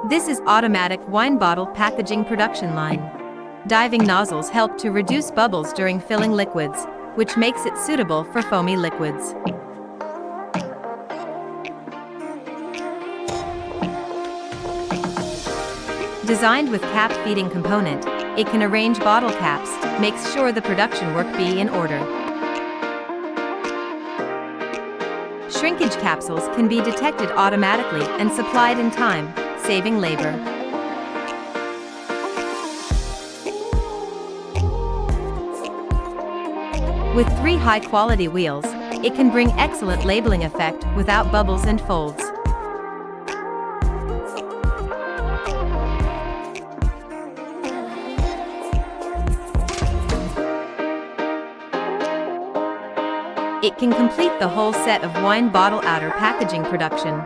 This is automatic wine bottle packaging production line. Diving nozzles help to reduce bubbles during filling liquids, which makes it suitable for foamy liquids. Designed with cap feeding component, it can arrange bottle caps, makes sure the production work be in order. Shrinkage capsules can be detected automatically and supplied in time, saving labor. With 3 high-quality wheels, it can bring excellent labeling effect without bubbles and folds. It can complete the whole set of wine bottle outer packaging production.